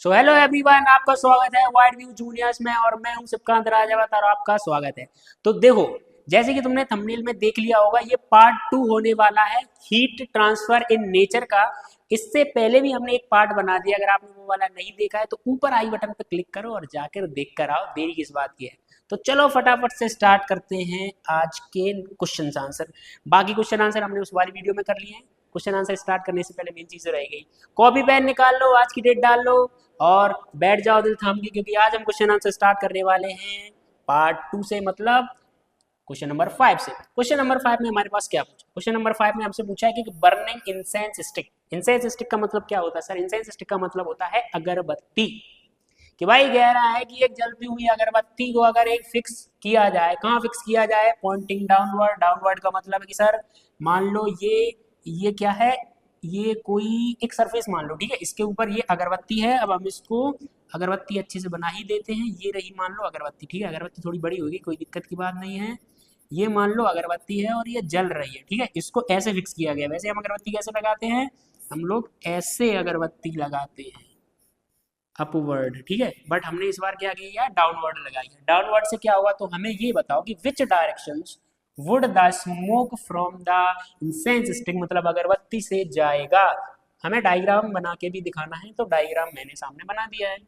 So hello everyone, आपका स्वागत है वाइड व्यू जूनियर्स में और मैं हूं सिपकांत राजावत और आपका स्वागत है। तो देखो, जैसे कि तुमने थंबनेल में देख लिया होगा, ये पार्ट 2 होने वाला है हीट ट्रांसफर इन नेचर का। इससे पहले भी हमने एक पार्ट बना दिया, अगर आपने वो वाला नहीं देखा है तो ऊपर आई बटन पर क्लिक करो और जाकर देख कर आओ, देरी किस बात की है। तो चलो फटाफट से स्टार्ट करते हैं आज के क्वेश्चन आंसर। बाकी क्वेश्चन आंसर हमने उस वाली वीडियो में कर लिए हैं। क्वेश्चन आंसर स्टार्ट करने से पहले मेन चीजें रह गई, कॉपी पेन निकाल लो, आज की डेट डाल लो और बैठ जाओ दिल थाम के, क्योंकि आज हम क्वेश्चन आंसर स्टार्ट करने वाले हैं पार्ट 2 से, मतलब क्वेश्चन नंबर 5 से। क्वेश्चन नंबर 5 में हमारे पास क्या पूछा? क्वेश्चन नंबर 5 में हमसे पूछा है कि burning incense stick. Incense stick का मतलब क्या होता है सर? इंसेंस स्टिक का मतलब होता है अगरबत्ती। कि भाई कह रहा है कि एक जलती हुई अगरबत्ती को अगर एक फिक्स किया जाए, कहाँ फिक्स किया जाए? Poynting downward. डाउनवर्ड का मतलब है कि सर मान लो ये क्या है, ये कोई एक सरफेस मान लो, ठीक है, इसके ऊपर ये अगरबत्ती है। अब हम इसको अगरबत्ती अच्छे से बना ही देते हैं। ये रही मान लो अगरबत्ती, ठीक है, अगरबत्ती थोड़ी बड़ी होगी, कोई दिक्कत की बात नहीं है। ये मान लो अगरबत्ती है और ये जल रही है, ठीक है, इसको ऐसे फिक्स किया गया। वैसे हम अगरबत्ती कैसे लगाते हैं? हम लोग ऐसे अगरबत्ती लगाते हैं, अपवर्ड, ठीक है, बट हमने इस बार क्या किया है? डाउनवर्ड लगाई है। डाउनवर्ड से क्या होगा? तो हमें ये बताओ कि which directions would the smoke from the incense stick, मतलब अगरबत्ती से जाएगा। हमें डायग्राम बना के भी दिखाना है, तो डायग्राम मैंने सामने बना दिया है।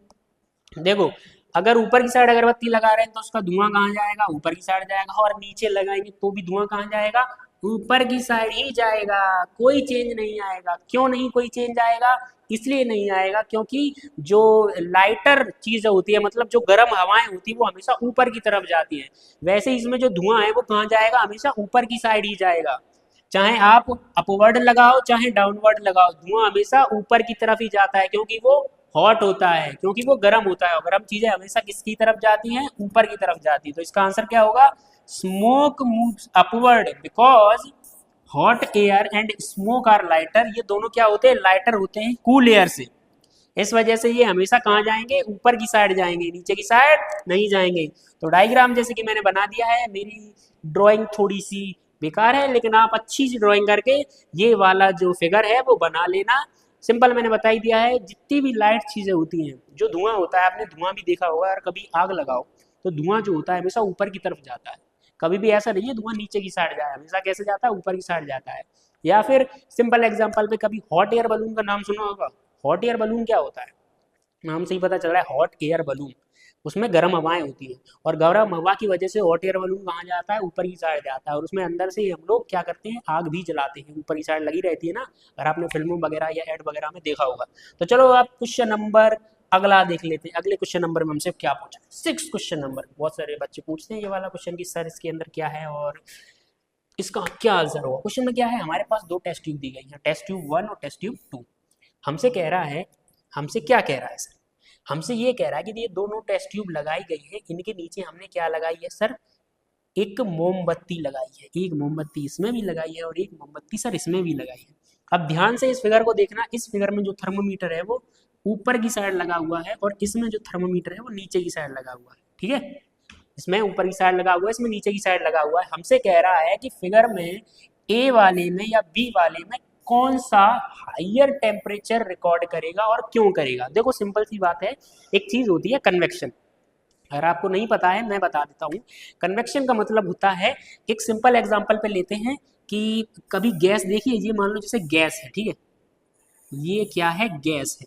देखो, अगर ऊपर की साइड अगरबत्ती लगा रहे हैं तो उसका धुआं कहाँ जाएगा? ऊपर की साइड जाएगा। और नीचे लगाएंगे तो भी धुआं कहाँ जाएगा? ऊपर की साइड ही जाएगा। कोई चेंज नहीं आएगा। क्यों नहीं कोई चेंज आएगा? इसलिए नहीं आएगा क्योंकि जो लाइटर चीज होती है, मतलब जो गर्म हवाएं होती है, वो हमेशा ऊपर की तरफ जाती है। वैसे इसमें जो धुआं है वो कहाँ जाएगा? हमेशा ऊपर की साइड ही जाएगा। चाहे आप अपवर्ड लगाओ चाहे डाउनवर्ड लगाओ, धुआं हमेशा ऊपर की तरफ ही जाता है, क्योंकि वो हॉट होता है, क्योंकि वो गर्म होता है। और गर्म चीजें हमेशा किसकी तरफ जाती हैं? ऊपर की तरफ जाती है। तो इसका आंसर क्या होगा? Smoke moves upward because hot air and smoke are lighter. ये दोनों क्या होते हैं? लाइटर होते हैं कूल एयर से। इस वजह से ये हमेशा कहाँ जाएंगे? ऊपर की साइड जाएंगे, नीचे की साइड नहीं जाएंगे। तो डायग्राम जैसे कि मैंने बना दिया है। मेरी ड्राइंग थोड़ी सी बेकार है, लेकिन आप अच्छी सी ड्राइंग करके ये वाला जो फिगर है वो बना लेना। सिंपल मैंने बता ही दिया है। जितनी भी लाइट चीजें होती हैं, जो धुआं होता है, आपने धुआं भी देखा होगा, और कभी आग लगाओ तो धुआं जो होता है हमेशा ऊपर की तरफ जाता है। कभी भी ऐसा नहीं है धुआं नीचे की साइड जाए, हमेशा कैसे जाता है? ऊपर की साइड जाता है। या फिर सिंपल एग्जांपल पे कभी हॉट एयर बलून का नाम सुना होगा। हॉट एयर बलून क्या होता है? नाम से ही पता चल रहा है, हॉट एयर बलून। उसमें गर्म हवाएं होती हैं, और गर्म हवा की वजह से हॉट एयर बलून कहाँ जाता है? ऊपर की साइड जाता है। और उसमें अंदर से हम लोग क्या करते हैं? आग भी जलाते हैं। ऊपर की साइड लगी रहती है ना, अगर आपने फिल्मों वगैरह या एड वगैरह में देखा होगा। तो चलो आप क्वेश्चन नंबर अगला देख लेते हैं। अगले क्वेश्चन नंबर में हमसे क्या पूछा? 6 क्वेश्चन नंबर। बहुत सारे बच्चे पूछते हैं ये वाला क्वेश्चन कि सर इसके अंदर क्या है और इसका क्या आंसर होगा। क्वेश्चन में क्या है? हमारे पास दो टेस्ट ट्यूब दी गई है, टेस्ट ट्यूब 1 और टेस्ट ट्यूब 2। हमसे कह रहा है, हमसे क्या कह रहा है सर? हमसे ये कह रहा है कि ये दोनों टेस्ट ट्यूब लगाई गई है, इनके नीचे हमने क्या लगाई है सर? एक मोमबत्ती लगाई है। एक मोमबत्ती इसमें भी लगाई है और एक मोमबत्ती सर इसमें भी लगाई है। अब ध्यान से इस फिगर को देखना। इस फिगर में जो थर्मोमीटर है वो ऊपर की साइड लगा हुआ है, और इसमें जो थर्मोमीटर है वो नीचे की साइड लगा हुआ है, ठीक है। इसमें ऊपर की साइड लगा हुआ है, इसमें नीचे की साइड लगा हुआ है। हमसे कह रहा है कि फिगर में ए वाले में या बी वाले में कौन सा हाइयर टेम्परेचर रिकॉर्ड करेगा और क्यों करेगा। देखो सिंपल सी बात है, एक चीज होती है कन्वेक्शन। अगर आपको नहीं पता है मैं बता देता हूँ। कन्वेक्शन का मतलब होता है, एक सिंपल एग्जांपल पे लेते हैं कि कभी गैस देखिए, ये मान लो जैसे गैस है, ठीक है, ये क्या है? गैस है।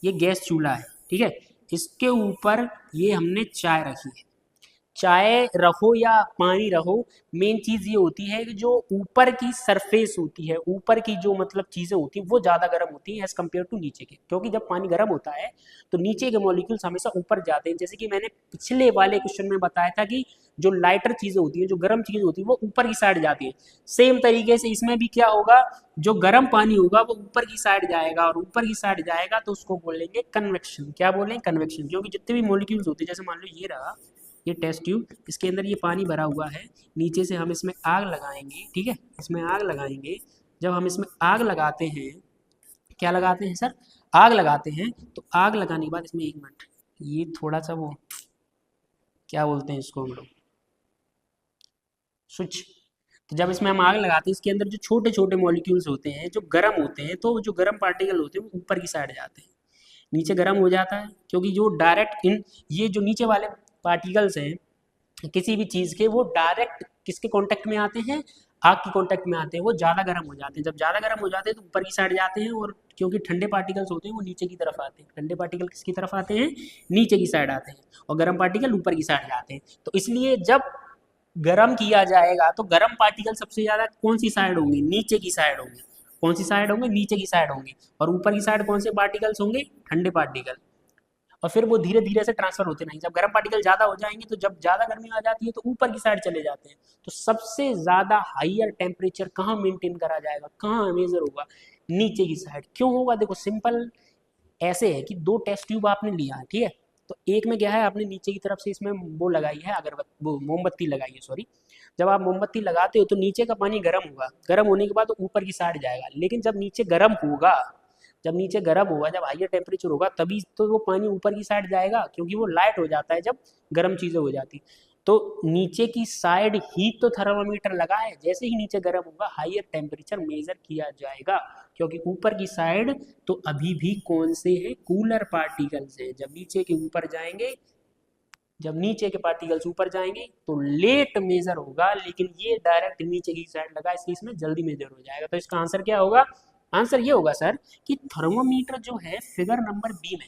ये गैस चूल्हा है, ठीक है। इसके ऊपर ये हमने चाय रखी है। चाय रखो या पानी रखो, मेन चीज ये होती है कि जो ऊपर की सरफेस होती है, ऊपर की जो मतलब चीजें होती हैं वो ज्यादा गर्म होती हैं एज कम्पेयर टू नीचे के। क्योंकि जब पानी गर्म होता है तो नीचे के मॉलिक्यूल्स हमेशा ऊपर जाते हैं। जैसे कि मैंने पिछले वाले क्वेश्चन में बताया था कि जो लाइटर चीजें होती हैं, जो गर्म चीजें होती है, वो ऊपर की साइड जाती है। सेम तरीके से इसमें भी क्या होगा? जो गर्म पानी होगा वो ऊपर की साइड जाएगा, और ऊपर की साइड जाएगा तो उसको बोलेंगे कन्वेक्शन। क्या बोलेंगे? कन्वेक्शन। क्योंकि जितने भी मॉलिक्यूल्स होते हैं, जैसे मान लो ये रहा, ये टेस्ट ट्यूब, इसके अंदर ये पानी भरा हुआ है। नीचे से हम इसमें आग लगाएंगे, ठीक है, इसमें आग लगाएंगे। जब हम इसमें आग लगाते हैं, क्या लगाते हैं सर? आग लगाते हैं। तो आग लगाने के बाद इसमें, एक मिनट, ये थोड़ा सा वो क्या बोलते हैं इसको हम लोग, स्विच। तो जब इसमें हम आग लगाते हैं, इसके अंदर जो छोटे छोटे मॉलिक्यूल्स होते हैं जो गर्म होते हैं, तो जो गर्म पार्टिकल होते हैं वो ऊपर की साइड जाते हैं। नीचे गर्म हो जाता है क्योंकि जो डायरेक्ट इन ये जो नीचे वाले पार्टिकल्स हैं किसी भी चीज़ के, वो डायरेक्ट किसके कांटेक्ट में आते हैं, आग के कांटेक्ट में आते हैं, वो ज़्यादा गर्म हो जाते हैं। जब ज़्यादा गर्म हो जाते हैं तो ऊपर की साइड जाते हैं, और क्योंकि ठंडे पार्टिकल्स होते हैं वो नीचे की तरफ आते हैं। ठंडे पार्टिकल किसकी तरफ आते हैं, नीचे की साइड आते हैं, और गर्म पार्टिकल ऊपर की साइड जाते हैं। तो इसलिए जब गर्म किया जाएगा तो गर्म पार्टिकल सबसे ज़्यादा कौन सी साइड होंगे, नीचे की साइड होंगे। कौन सी साइड होंगे, नीचे की साइड होंगे। और ऊपर की साइड कौन से पार्टिकल्स होंगे, ठंडे पार्टिकल। और फिर वो धीरे धीरे से ट्रांसफर होते नहीं, जब गर्म पार्टिकल ज़्यादा हो जाएंगे तो जब ज़्यादा गर्मी आ जाती है तो ऊपर की साइड चले जाते हैं। तो सबसे ज़्यादा हाईयर टेम्परेचर कहाँ मेंटेन करा जाएगा, कहाँ मेजर होगा, नीचे की साइड। क्यों होगा, देखो सिंपल ऐसे है कि दो टेस्ट ट्यूब आपने लिया है, ठीक है। तो एक में क्या है, आपने नीचे की तरफ से इसमें वो लगाई है, अगरबत्ती, वो मोमबत्ती लगाई है, सॉरी। जब आप मोमबत्ती लगाते हो तो नीचे का पानी गर्म होगा, गर्म होने के बाद तो ऊपर की साइड जाएगा। लेकिन जब नीचे गर्म होगा, जब नीचे गर्म होगा, जब हाइयर टेम्परेचर होगा, तभी तो वो पानी ऊपर की साइड जाएगा, क्योंकि वो लाइट हो जाता है जब गर्म चीज़ें हो जाती। तो नीचे की साइड ही तो थर्मामीटर लगा है, जैसे ही नीचे गर्म होगा हाइयर टेम्परेचर मेजर किया जाएगा, क्योंकि ऊपर की साइड तो अभी भी कौन से हैं, कूलर पार्टिकल्स हैं। जब नीचे के ऊपर जाएंगे, जब नीचे के पार्टिकल्स ऊपर जाएंगे तो लेट मेजर होगा, लेकिन ये डायरेक्ट नीचे की साइड लगा, इसलिए इसमें जल्दी मेजर हो जाएगा। तो इसका आंसर क्या होगा, आंसर ये होगा सर कि थर्मोमीटर जो है फिगर नंबर बी में,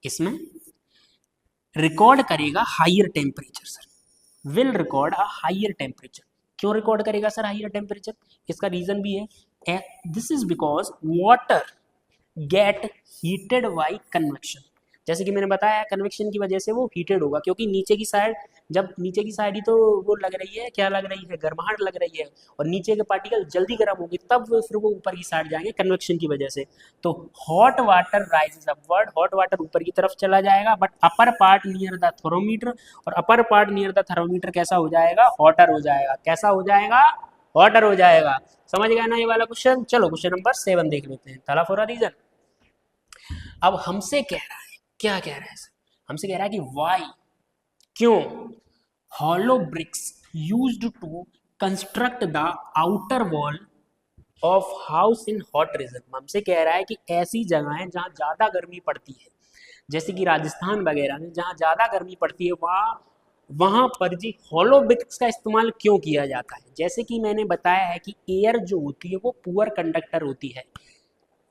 इसमें रिकॉर्ड करेगा higher temperature sir, will record a higher temperature. क्यों रिकॉर्ड करेगा सर हाइयर टेम्परेचर, इसका रीजन भी है, this is because water gate heated by convection. जैसे कि मैंने बताया, कन्वेक्शन की वजह से वो हीटेड होगा, क्योंकि नीचे की साइड, जब नीचे की साइड ही तो वो लग रही है, क्या लग रही है, गर्माहट लग रही है, और नीचे के पार्टिकल जल्दी गर्म होंगे, तब वो फिर वो ऊपर की साइड जाएंगे कन्वेक्शन की वजह से। तो hot water rises upward, hot water ऊपर की तरफ चला जाएगा, but upper part near the thermometer, और upper part near the thermometer कैसा हो जाएगा, हॉटर हो जाएगा। कैसा हो जाएगा, हॉटर हो जाएगा। समझ गया ना ये वाला क्वेश्चन। चलो क्वेश्चन नंबर 7 देख लेते हैं, तला फॉर अ रीजन। अब हमसे कह रहा है, क्या कह रहा है सर, हमसे कह रहा है कि वाई, क्यों, hollow bricks used to construct the outer wall of house in hot region. हमसे कह रहा है कि ऐसी जगहें जहां ज्यादा गर्मी पड़ती है, जैसे कि राजस्थान वगैरह में जहां ज्यादा गर्मी पड़ती है, वहां पर जी हॉलो ब्रिक्स का इस्तेमाल क्यों किया जाता है। जैसे कि मैंने बताया है कि एयर जो होती है वो पुअर कंडक्टर होती है।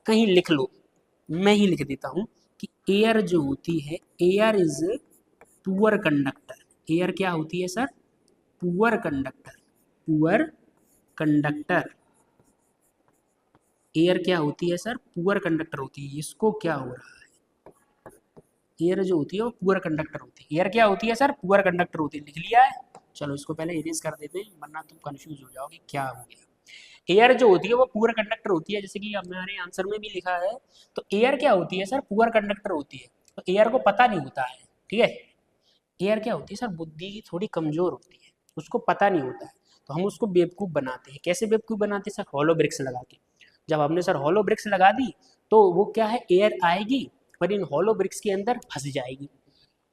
कहीं लिख लो, मैं ही लिख देता हूं कि एयर जो होती है, air is poor conductor. Air क्या होती है sir, poor conductor, poor conductor. Air क्या होती है सर, पुअर कंडक्टर होती है। इसको क्या हो रहा है, एयर जो होती है वो पुअर कंडक्टर होती है। एयर क्या होती है सर, पुअर कंडक्टर होती है। लिख लिया है, चलो इसको पहले इरेज कर देते हैं, वरना तुम कंफ्यूज हो जाओगे क्या हो गया। एयर जो होती है वो पुअर कंडक्टर होती है, जैसे कि हमारे आंसर में भी लिखा है। तो एयर क्या होती है सर, पुअर कंडक्टर होती है। तो एयर को पता नहीं होता है, ठीक है। एयर क्या होती है सर, बुद्धि की थोड़ी कमजोर होती है, उसको पता नहीं होता है, तो हम उसको बेवकूफ़ बनाते हैं। कैसे बेवकूफ़ बनाते हैं सर, हॉलो ब्रिक्स लगा के। जब हमने सर हॉलो ब्रिक्स लगा दी तो वो क्या है, एयर आएगी पर इन हॉलो ब्रिक्स के अंदर फंस जाएगी,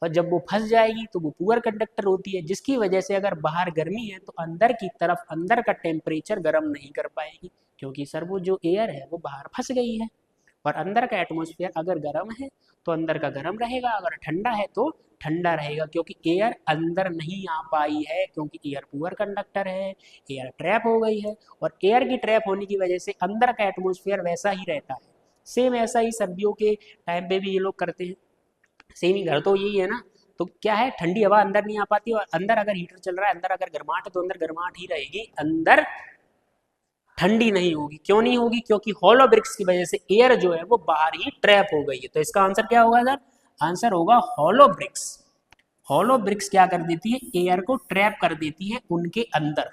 और जब वो फंस जाएगी तो वो पुअर कंडक्टर होती है, जिसकी वजह से अगर बाहर गर्मी है तो अंदर की तरफ, अंदर का टेम्परेचर गर्म नहीं कर पाएगी, क्योंकि सर वो जो एयर है वो बाहर फंस गई है। और अंदर का एटमॉस्फेयर अगर गर्म है तो अंदर का गर्म रहेगा, अगर ठंडा है तो ठंडा रहेगा, क्योंकि एयर अंदर नहीं आ पाई है, क्योंकि एयर पुअर कंडक्टर है, एयर ट्रैप हो गई है। और एयर की ट्रैप होने की वजह से अंदर का एटमॉस्फेयर वैसा ही रहता है। सेम ऐसा ही सर्दियों के टाइम पे भी ये लोग करते हैं, सेम ही घर तो यही है ना। तो क्या है, ठंडी हवा अंदर नहीं आ पाती, और अंदर अगर हीटर चल रहा है, अंदर अगर गर्माहट है तो अंदर गर्माहट ही रहेगी, अंदर ठंडी नहीं होगी। क्यों नहीं होगी, क्योंकि हॉलो ब्रिक्स की वजह से एयर जो है वो बाहर ही ट्रैप हो गई है। तो इसका आंसर क्या होगा सर, आंसर होगा हॉलो ब्रिक्स। हॉलो ब्रिक्स क्या कर देती है, एयर को ट्रैप कर देती है उनके अंदर,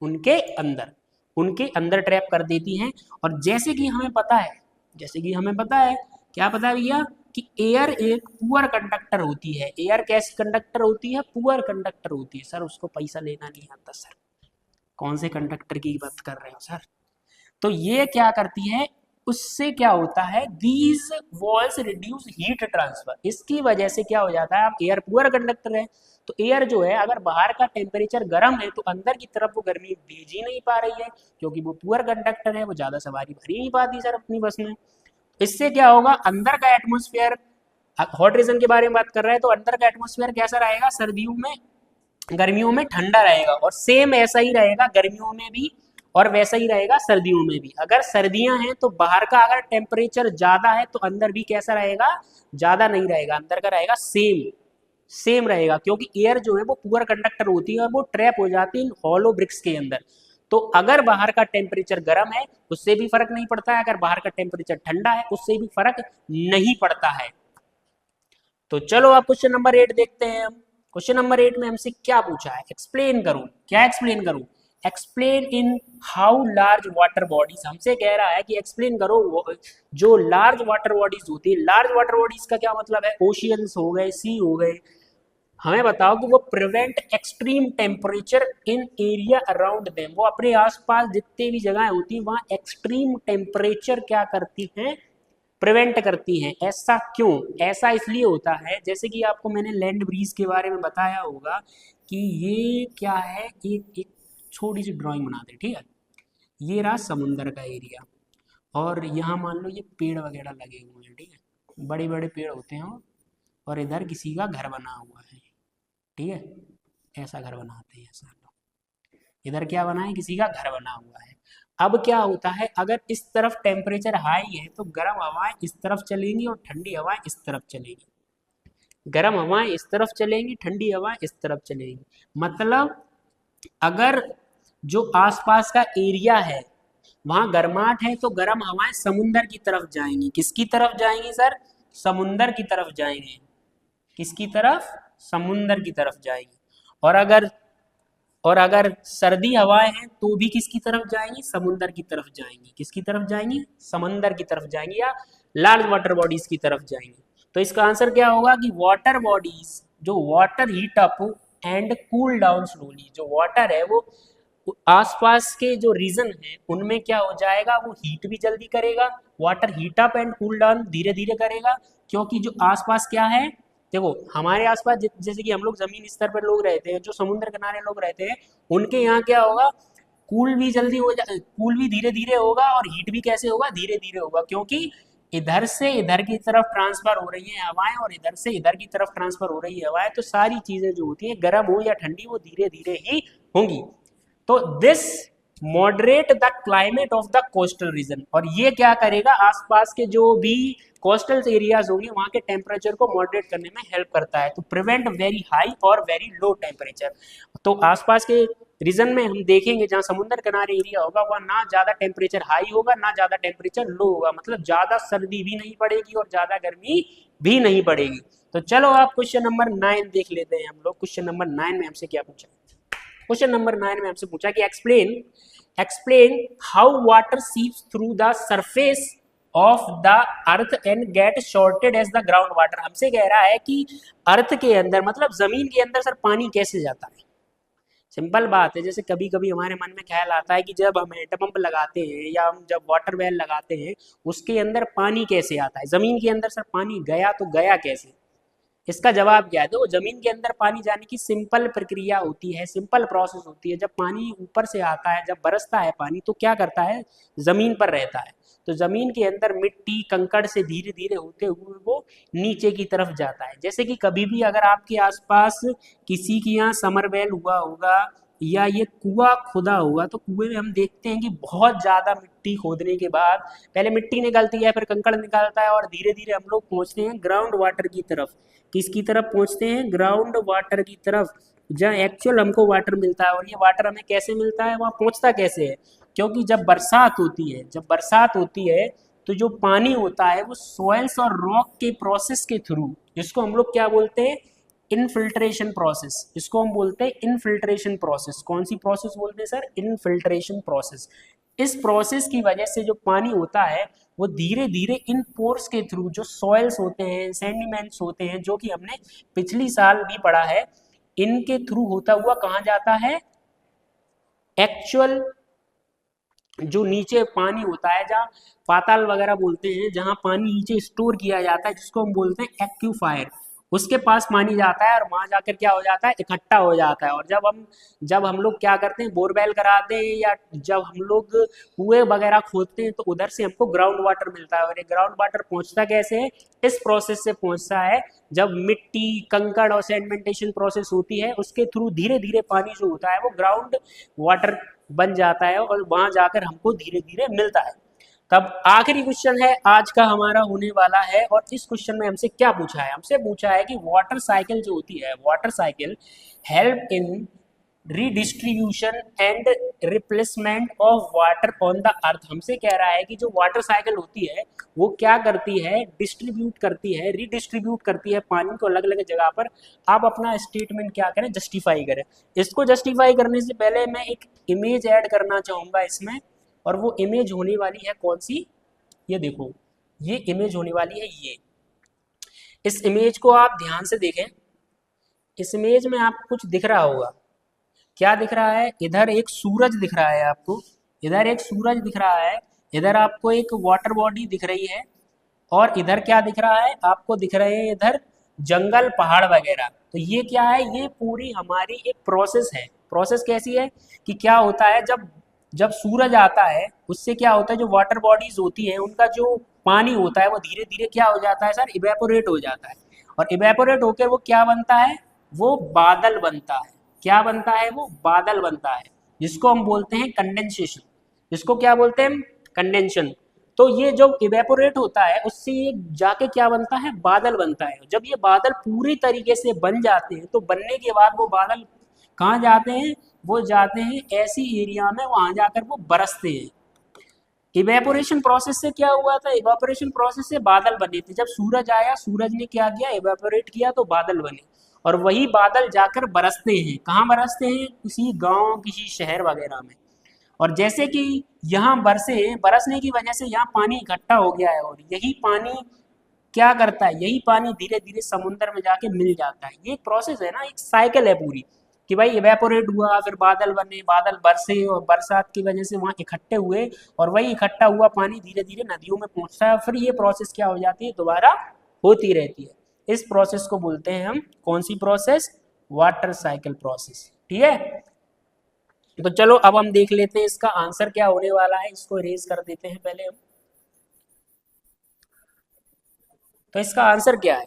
उनके अंदर, उनके अंदर ट्रैप कर देती हैं। और जैसे कि हमें पता है, जैसे कि हमें पता है, क्या पता है भैया, कि एयर एक पुअर कंडक्टर होती है। एयर कैसी कंडक्टर होती है, पुअर कंडक्टर होती है। सर उसको पैसा लेना नहीं आता सर, कौन से कंडक्टर की बात कर रहे हो सर। तो ये क्या करती है, उससे क्या होता है, these walls reduce heat transfer. इसकी वजह से क्या हो जाता है, आप एयर पुअर कंडक्टर है, तो एयर जो है अगर बाहर का टेम्परेचर गर्म है तो अंदर की तरफ वो गर्मी भेज ही नहीं पा रही है, क्योंकि वो पुअर कंडक्टर है, वो ज्यादा सवारी भर ही नहीं पाती सर अपनी बस में। इससे क्या होगा, अंदर का एटमोस्फेयर, हॉट रीजन के बारे में बात कर रहे हैं तो अंदर का एटमोस्फेयर कैसा रहेगा, सर्दियों में गर्मियों में ठंडा रहेगा, और सेम ऐसा ही रहेगा गर्मियों में भी और वैसा ही रहेगा सर्दियों में भी। अगर सर्दियां हैं तो बाहर का अगर टेम्परेचर ज्यादा है तो अंदर भी कैसा रहेगा, ज्यादा नहीं रहेगा, अंदर का रहेगा सेम रहेगा, क्योंकि एयर जो है वो पुअर कंडक्टर होती है और वो ट्रैप हो जाती है हॉलो ब्रिक्स के अंदर। तो अगर बाहर का टेम्परेचर गर्म है उससे भी फर्क नहीं पड़ता है, अगर बाहर का टेम्परेचर ठंडा है उससे भी फर्क नहीं पड़ता है। तो चलो आप क्वेश्चन नंबर 8 देखते हैं। हम क्वेश्चन नंबर 8 में हमसे क्या पूछा है, एक्सप्लेन करूं, क्या एक्सप्लेन करूं, explain in how large water bodies, हमसे कह रहा है कि एक्सप्लेन करो जो लार्ज वाटर बॉडीज होती है। लार्ज वाटर बॉडीज का क्या मतलब है, ओशियंस हो गए, सी हो गए, हमें बताओ कि वो prevent extreme temperature in area around them, वो अपने आसपास जितने भी जगह होती हैं वहां एक्सट्रीम टेम्परेचर क्या करती हैं, प्रिवेंट करती हैं। ऐसा क्यों, ऐसा इसलिए होता है, जैसे कि आपको मैंने लैंड ब्रीज के बारे में बताया होगा कि ये क्या है, एक छोटी सी ड्राइंग बना दे, ठीक है, ये रहा समुंदर का एरिया और यहाँ मान लो ये पेड़ वगैरह लगे हुए हैं, ठीक है, बड़े बड़े पेड़ होते हैं और इधर किसी का घर बना हुआ है, ठीक है, ऐसा घर बनाते हैं ऐसा लोग, इधर क्या बना है, किसी का घर बना हुआ है। अब क्या होता है, अगर इस तरफ टेम्परेचर हाई है तो गर्म हवाएं इस तरफ चलेंगी और ठंडी हवाएं इस तरफ चलेंगी, गर्म हवाएं इस तरफ चलेंगी, ठंडी हवाएं इस तरफ चलेंगी। मतलब अगर जो आसपास का एरिया है वहां गर्माहट है तो गर्म हवाएं समुंदर की तरफ जाएंगी, किसकी तरफ जाएंगी सर, समुंदर की तरफ जाएंगे, किसकी तरफ, समुंदर की तरफ जाएंगी। और अगर सर्दी हवाएं हैं तो भी किसकी तरफ जाएंगी, समुंदर की तरफ जाएंगी, किसकी तरफ जाएंगी, समंदर की तरफ जाएंगी या लार्ज वाटर बॉडीज की तरफ जाएंगी। तो इसका आंसर क्या होगा कि वाटर बॉडीज जो water heat up and cool down slowly, जो वाटर है वो आसपास के जो रीजन है उनमें क्या हो जाएगा, वो हीट भी जल्दी करेगा, water heat up and cool down धीरे धीरे करेगा, क्योंकि जो आसपास क्या है, देखो हमारे आसपास जैसे कि हम लोग जमीन स्तर पर लोग रहते हैं, जो समुद्र किनारे लोग रहते हैं उनके यहाँ क्या होगा, कूल भी जल्दी हो जा, कूल भी धीरे धीरे होगा और हीट भी कैसे होगा, धीरे धीरे होगा, क्योंकि इधर से इधर की तरफ ट्रांसफर हो रही है हवाएं और इधर से इधर की तरफ ट्रांसफर हो रही है हवाएं, तो सारी चीजें जो होती है गर्म हो या ठंडी वो धीरे धीरे ही होंगी। तो this moderate the climate of the coastal region, और ये क्या करेगा, आसपास के जो भी कोस्टल एरियाज होंगे वहां के टेम्परेचर को मॉडरेट करने में हेल्प करता है, तो प्रिवेंट वेरी हाई और वेरी लो टेम्परेचर। तो आसपास के रीजन में हम देखेंगे जहां समुद्र किनारे एरिया होगा वहां ना ज्यादा टेम्परेचर हाई होगा ना ज्यादा टेम्परेचर लो होगा, मतलब ज्यादा सर्दी भी नहीं पड़ेगी और ज्यादा गर्मी भी नहीं पड़ेगी। तो चलो आप क्वेश्चन नंबर 9 देख लेते हैं हम लोग। क्वेश्चन नंबर 9 में हमसे क्या पूछा, क्वेश्चन नंबर 9 में हमसे पूछा कि explain how water seeps through the surface of the earth and get shorted as the ground water. हमसे कह रहा है कि अर्थ के अंदर मतलब जमीन के अंदर सर पानी कैसे जाता है। सिंपल बात है, जैसे कभी कभी हमारे मन में ख्याल आता है कि जब हम हैंडपंप लगाते हैं या हम जब वाटर वेल लगाते हैं उसके अंदर पानी कैसे आता है, जमीन के अंदर सर पानी गया तो गया कैसे। इसका जवाब क्या है, तो जमीन के अंदर पानी जाने की सिंपल प्रक्रिया होती है, सिंपल प्रोसेस होती है। जब पानी ऊपर से आता है, जब बरसता है पानी, तो क्या करता है, जमीन पर रहता है, तो जमीन के अंदर मिट्टी कंकड़ से धीरे धीरे होते हुए वो नीचे की तरफ जाता है। जैसे कि कभी भी अगर आपके आसपास किसी के यहाँ समरवेल हुआ होगा या ये कुआं खुदा होगा तो कुएं में हम देखते हैं कि बहुत ज्यादा मिट्टी खोदने के बाद पहले मिट्टी निकलती है, फिर कंकड़ निकलता है और धीरे धीरे हम लोग पहुंचते हैं ग्राउंड वाटर की तरफ। किसकी तरफ पहुंचते हैं, ग्राउंड वाटर की तरफ, जहाँ एक्चुअल हमको वाटर मिलता है। और ये वाटर हमें कैसे मिलता है, वहाँ पहुंचता कैसे है, क्योंकि जब बरसात होती है, जब बरसात होती है तो जो पानी होता है वो सॉइल्स और रॉक के प्रोसेस के थ्रू, जिसको हम लोग क्या बोलते हैं, इनफिल्ट्रेशन प्रोसेस, इसको हम बोलते हैं इनफिल्ट्रेशन प्रोसेस। कौन सी प्रोसेस बोलते हैं सर, इनफिल्ट्रेशन प्रोसेस। इस प्रोसेस की वजह से जो पानी होता है वो धीरे धीरे इन पोर्स के थ्रू, जो सॉइल्स होते हैं, सेडिमेंट्स होते हैं, जो कि हमने पिछली साल भी पढ़ा है, इनके थ्रू होता हुआ कहाँ जाता है, एक्चुअल जो नीचे पानी होता है, जहाँ पाताल वगैरह बोलते हैं, जहाँ पानी नीचे स्टोर किया जाता है, जिसको हम बोलते हैं एक्यूफायर, उसके पास पानी जाता है और वहां जाकर क्या हो जाता है, इकट्ठा हो जाता है। और जब हम लोग क्या करते हैं, बोरवेल कराते हैं या जब हम लोग कुएं वगैरह खोदते हैं, तो उधर से हमको ग्राउंड वाटर मिलता है। और ये ग्राउंड वाटर पहुंचता कैसे है, इस प्रोसेस से पहुंचता है। जब मिट्टी, कंकड़ और सेडिमेंटेशन प्रोसेस होती है, उसके थ्रू धीरे धीरे पानी जो होता है वो ग्राउंड वाटर बन जाता है और वहां जाकर हमको धीरे धीरे मिलता है। तब आखिरी क्वेश्चन है आज का हमारा होने वाला है, और इस क्वेश्चन में हमसे क्या पूछा है, हमसे पूछा है कि वाटर साइकिल जो होती है, water cycle help in redistribution and replacement of water on the earth. हमसे कह रहा है कि जो वाटर साइकिल होती है वो क्या करती है, डिस्ट्रीब्यूट करती है, रीडिस्ट्रीब्यूट करती है पानी को अलग अलग जगह पर। आप अपना स्टेटमेंट क्या करें, जस्टिफाई करें। इसको जस्टिफाई करने से पहले मैं एक इमेज ऐड करना चाहूँगा इसमें, और वो इमेज होने वाली है कौन सी, ये देखो, ये इमेज होने वाली है ये। इस इमेज को आप ध्यान से देखें। इस इमेज में आपको कुछ दिख रहा होगा, क्या दिख रहा है, इधर एक सूरज दिख रहा है आपको, इधर एक सूरज दिख रहा है, इधर आपको एक वाटर बॉडी दिख रही है, और इधर क्या दिख रहा है, आपको दिख रहे हैं इधर जंगल, पहाड़ वगैरह। तो ये क्या है, ये पूरी हमारी एक प्रोसेस है। प्रोसेस कैसी है कि क्या होता है, जब सूरज आता है उससे क्या होता है, जो वाटर बॉडीज होती हैं उनका जो पानी होता है वो धीरे धीरे क्या हो जाता है सर, इवेपोरेट हो जाता है। और इवेपोरेट होकर वो क्या बनता है, वो बादल बनता है। क्या बनता है, वो बादल बनता है, जिसको हम बोलते हैं कंडेंसेशन। जिसको क्या बोलते हैं, कंडेंशन। तो ये जो इवेपोरेट होता है उससे ये जाके क्या बनता है, बादल बनता है। जब ये बादल पूरी तरीके से बन जाते हैं, तो बनने के बाद वो बादल कहाँ जाते हैं, वो जाते हैं ऐसी एरिया में, वहां जाकर वो बरसते हैं। इवेपोरेशन प्रोसेस से क्या हुआ था, इवेपोरेशन प्रोसेस से बादल बने थे। जब सूरज आया, सूरज ने क्या किया, इवेपोरेट किया, तो बादल बने। और वही बादल जाकर बरसते हैं, कहाँ बरसते हैं, किसी गांव, किसी शहर वगैरह में। और जैसे कि यहाँ बरसने की वजह से यहाँ पानी इकट्ठा हो गया है, और यही पानी क्या करता है, यही पानी धीरे धीरे समुद्र में जाके मिल जाता है। ये एक प्रोसेस है ना, एक साइकिल है पूरी, कि भाई इवेपोरेट हुआ, फिर बादल बने, बादल बरसे, और बरसात की वजह से वहाँ इकट्ठे हुए, और वही इकट्ठा हुआ पानी धीरे धीरे नदियों में पहुँचता है। फिर ये प्रोसेस क्या हो जाती है, दोबारा होती रहती है। इस प्रोसेस को बोलते हैं हम, कौन सी प्रोसेस, वाटर साइकिल प्रोसेस। ठीक है, तो चलो अब हम देख लेते हैं इसका आंसर क्या होने वाला है। इसको इरेज कर देते हैं पहले हम। तो इसका आंसर क्या है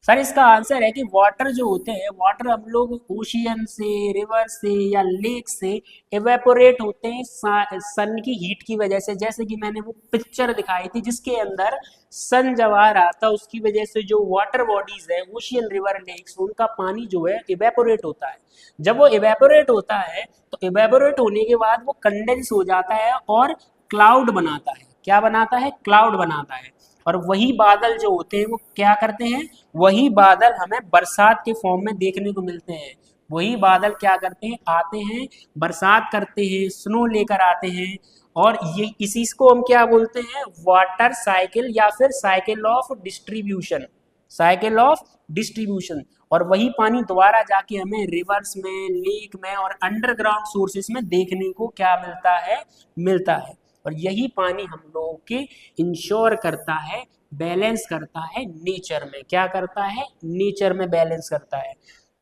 सर, इसका आंसर है कि वाटर जो होते हैं, वाटर हम लोग ओशियन से, रिवर से या लेक से इवेपोरेट होते हैं सन की हीट की वजह से। जैसे कि मैंने वो पिक्चर दिखाई थी जिसके अंदर सन जब आ रहा था, उसकी वजह से जो वाटर बॉडीज है, ओशियन, रिवर, लेक्स, उनका पानी जो है इवेपोरेट होता है। जब वो इवेपोरेट होता है, तो इवेपोरेट होने के बाद वो कंडेंस हो जाता है और क्लाउड बनाता है। क्या बनाता है, क्लाउड बनाता है। और वही बादल जो होते हैं वो क्या करते हैं, वही बादल हमें बरसात के फॉर्म में देखने को मिलते हैं। वही बादल क्या करते हैं, आते हैं, बरसात करते हैं, स्नो लेकर आते हैं। और ये इसी को हम क्या बोलते हैं, वाटर साइकिल, या फिर cycle of distribution, cycle of distribution. और वही पानी दोबारा जाके हमें रिवर्स में, लेक में और अंडरग्राउंड सोर्सेस में देखने को क्या मिलता है, मिलता है। और यही पानी हम लोगों के इंश्योर करता है, बैलेंस करता है नेचर में। क्या करता है, नेचर में बैलेंस करता है।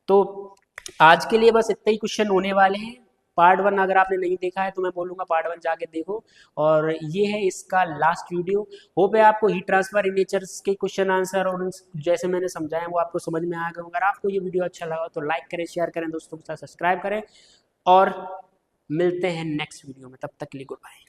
तो आज के लिए बस इतना ही क्वेश्चन होने वाले हैं। पार्ट 1 अगर आपने नहीं देखा है तो मैं बोलूँगा पार्ट 1 जाके देखो। और ये है इसका लास्ट वीडियो। होप है आपको हीट ट्रांसफर इन नेचर्स के क्वेश्चन आंसर और जैसे मैंने समझाया वो आपको समझ में आएगा। अगर आपको ये वीडियो अच्छा लगा तो लाइक करें, शेयर करें, दोस्तों के साथ सब्सक्राइब करें, और मिलते हैं नेक्स्ट वीडियो में। तब तक के लिए गुड बाय।